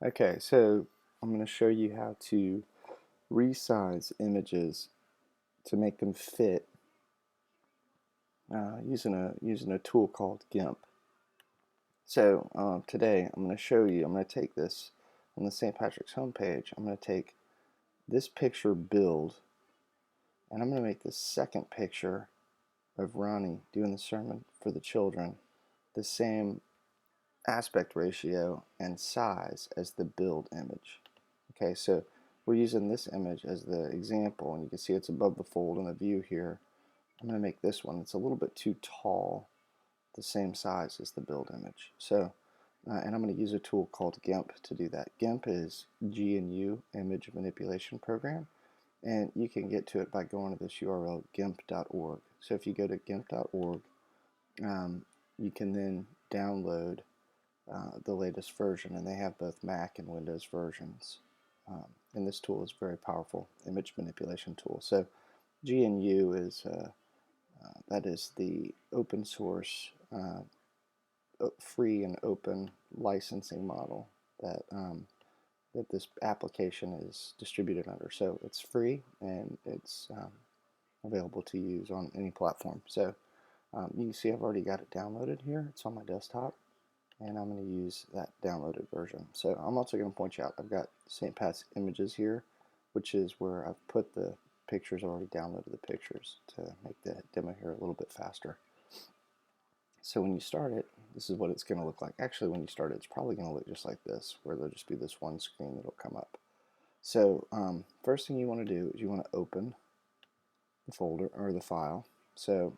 Okay, so I'm going to show you how to resize images to make them fit using a tool called Gimp. So today I'm going to show you. I'm going to take this on the St. Patrick's homepage. I'm going to take this picture build, and I'm going to make the second picture of Ronnie doing the sermon for the children the same aspect ratio and size as the build image. Okay, so we're using this image as the example, and you can see it's above the fold in the view here. I'm going to make this one, it's a little bit too tall, the same size as the build image. So, and I'm going to use a tool called Gimp to do that. Gimp is GNU image manipulation program, and you can get to it by going to this URL, gimp.org. So if you go to gimp.org, you can then download the latest version, and they have both Mac and Windows versions. And this tool is a very powerful image manipulation tool. So GNU is that is the open source, free and open licensing model that that this application is distributed under. So it's free and it's available to use on any platform. So you can see I've already got it downloaded here. It's on my desktop, and I'm going to use that downloaded version. So I'm also going to point you out, I've got St. Pat's images here, which is where I've put the pictures, already downloaded the pictures to make the demo here a little bit faster. So when you start it, this is what it's going to look like. Actually, when you start it, it's probably going to look just like this, where there'll just be this one screen that'll come up. So first thing you want to do is you want to open the folder or the file. So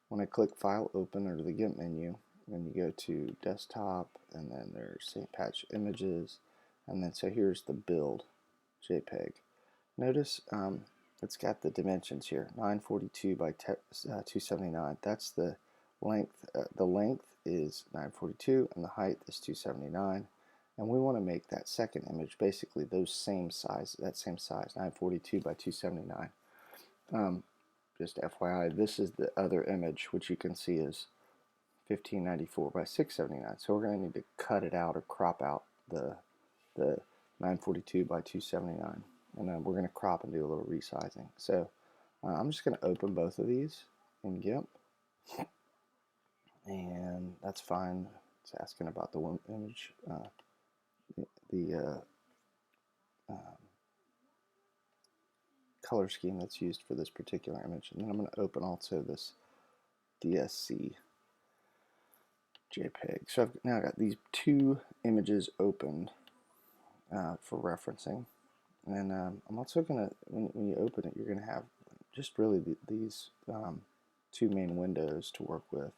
when I click File Open under the Gimp menu, then you go to Desktop, and then there's St. Pat's Images, and then so here's the build JPEG. Notice it's got the dimensions here, 942 by 279. That's the length. The length is 942, and the height is 279. And we want to make that second image basically those same size, 942 by 279. Just FYI, this is the other image, which you can see is 1594 by 679. So we're going to need to cut it out or crop out the 942 by 279. And then we're going to crop and do a little resizing. So I'm just going to open both of these in Gimp. And that's fine. It's asking about the one image, the color scheme that's used for this particular image. And then I'm going to open also this DSC JPEG. So I've now got these two images opened for referencing. And I'm also going to, when you open it, you're going to have just really these two main windows to work with.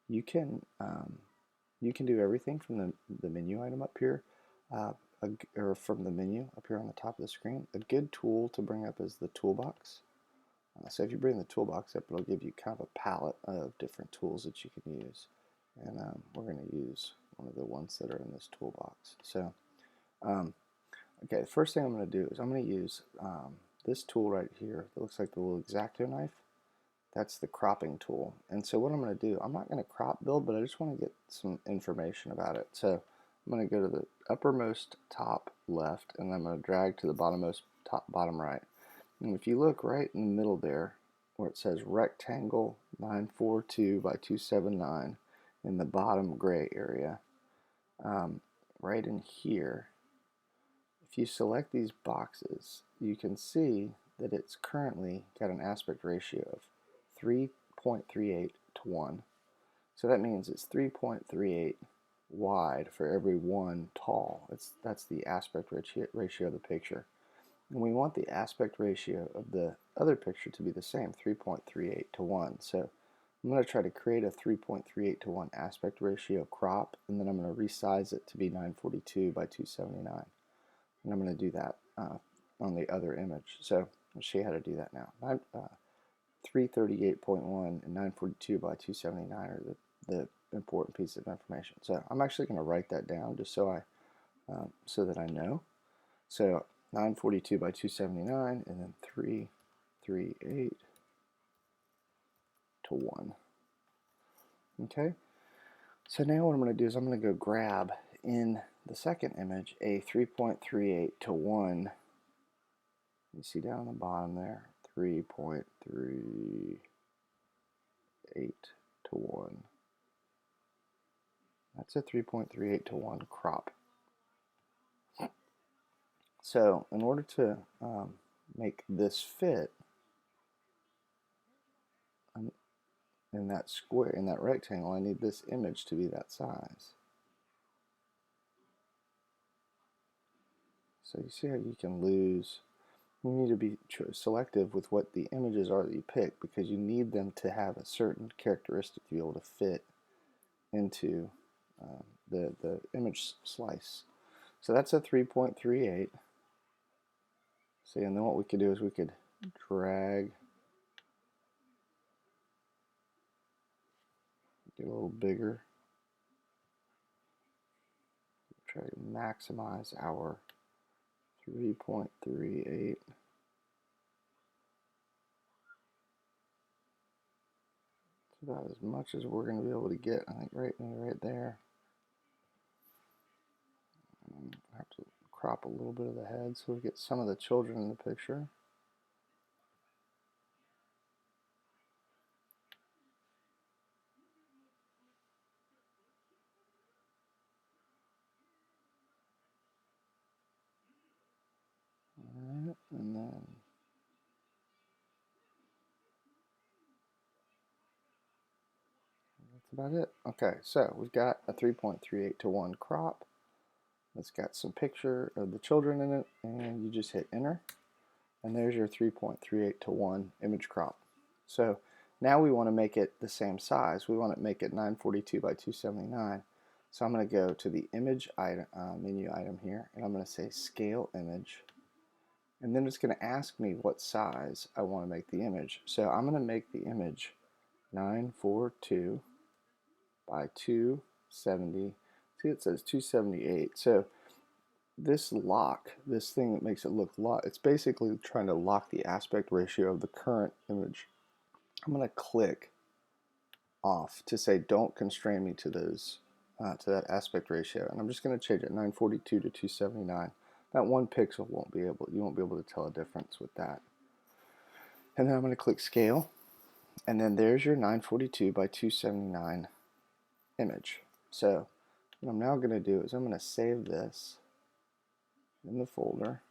You can do everything from the menu item up here, or from the menu up here on the top of the screen. A good tool to bring up is the toolbox. So if you bring the toolbox up, it'll give you kind of a palette of different tools that you can use. And we're going to use one of the ones that are in this toolbox. So, okay, the first thing I'm going to do is I'm going to use this tool right here that looks like the little X-Acto knife. That's the cropping tool. And so what I'm going to do, I'm not going to crop build, but I just want to get some information about it. So I'm going to go to the uppermost top left, and I'm going to drag to the bottommost bottom right. And if you look right in the middle there, where it says rectangle 942 by 279 in the bottom gray area, right in here, if you select these boxes, you can see that it's currently got an aspect ratio of 3.38 to 1. So that means it's 3.38 wide for every 1 tall. That's the aspect ratio of the picture. And we want the aspect ratio of the other picture to be the same, 3.38 to 1. So I'm going to try to create a 3.38 to 1 aspect ratio crop, and then I'm going to resize it to be 942 by 279. And I'm going to do that on the other image. So I'll show you how to do that now. 338.1 and 942 by 279 are the important piece of information. So I'm actually going to write that down just so that I know. So 942 by 279, and then 338 to 1. Okay. So now what I'm going to do is I'm going to go grab in the second image a 3.38 to 1. You see down on the bottom there, 3.38 to 1. That's a 3.38 to 1 crop. So in order to make this fit in that square, in that rectangle, I need this image to be that size. So you see how you can lose. You need to be selective with what the images are that you pick, because you need them to have a certain characteristic to be able to fit into the image slice. So that's a 3.38. See, and then what we could do is we could drag, get a little bigger, try to maximize our 3.38. It's about as much as we're going to be able to get, I think, right there. I have to crop a little bit of the head so we get some of the children in the picture. Alright, and then that's about it. Okay, so we've got a 3.38 to 1 crop. It's got some picture of the children in it, and you just hit enter, and there's your 3.38 to 1 image crop. So now we want to make it the same size. We want to make it 942 by 279. So I'm going to go to the image item, menu item here, and I'm going to say scale image, and then it's going to ask me what size I want to make the image. So I'm going to make the image 942 by 270. See, it says 278. So this lock, this thing that makes it look locked, it's basically trying to lock the aspect ratio of the current image. I'm going to click off to say don't constrain me to those to that aspect ratio, and I'm just going to change it 942 to 279. That one pixel won't be able, you won't be able to tell a difference with that. And then I'm going to click scale, and then there's your 942 by 279 image. So what I'm now going to do is I'm going to save this in the folder.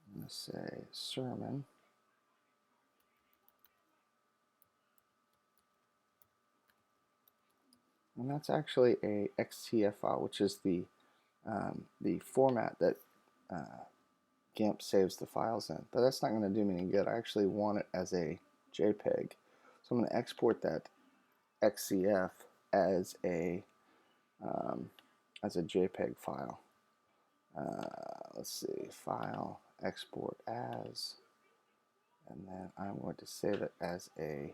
I'm going to say sermon. And that's actually a XTF file, which is the format that Gimp saves the files in. But that's not going to do me any good. I actually want it as a JPEG. So I'm going to export that XCF as a JPEG file. Let's see, file, export as, and then I'm going to save it as a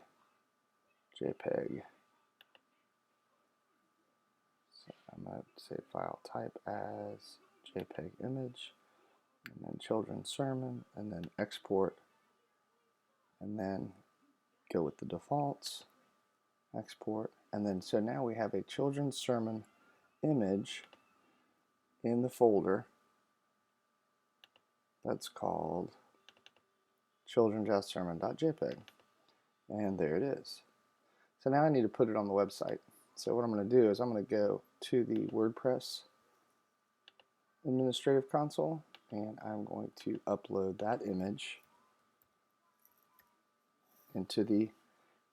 JPEG. So I'm going to say file type as JPEG image, and then children's sermon, and then export, and then go with the defaults, export, and then so now we have a children's sermon image in the folder that's called childrensermon.jpg, and there it is. So now I need to put it on the website. So what I'm going to do is I'm going to go to the WordPress administrative console, and I'm going to upload that image into the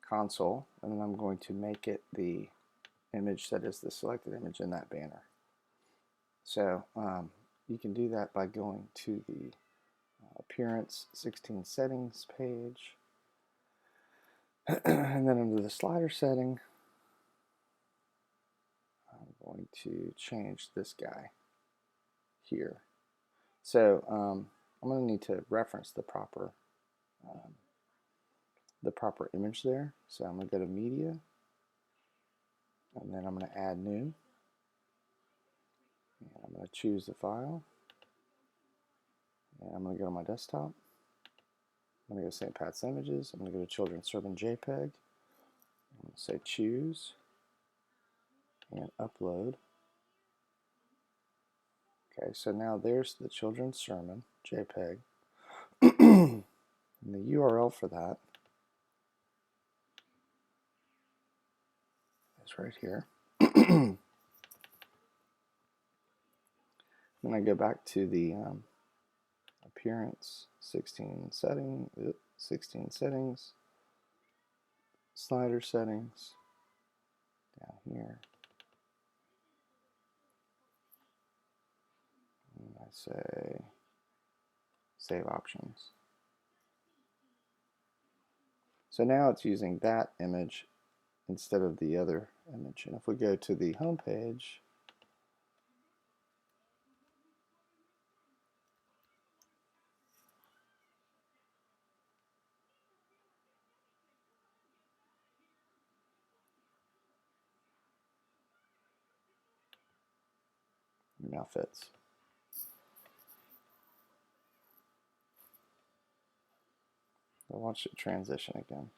console, and then I'm going to make it the image that is the selected image in that banner. So you can do that by going to the appearance 16 settings page, and then under the slider setting I'm going to change this guy here. So I'm going to need to reference the proper image there. So I'm going to go to media, and then I'm going to add new, and I'm going to choose the file, and I'm going to go to my desktop. I'm going to go to St. Pat's Images. I'm going to go to Children's Sermon JPEG. I'm going to say choose, and upload. Okay, so now there's the children's sermon, JPEG. And the URL for that is right here. Then I go back to the appearance, 16 settings, slider settings, down here. And I say save options. So now it's using that image instead of the other image. And if we go to the home page, it now fits. So watch it transition again.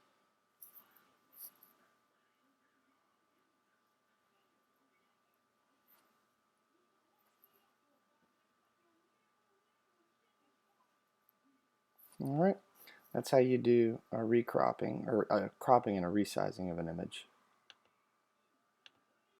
All right, that's how you do a recropping or a cropping and a resizing of an image.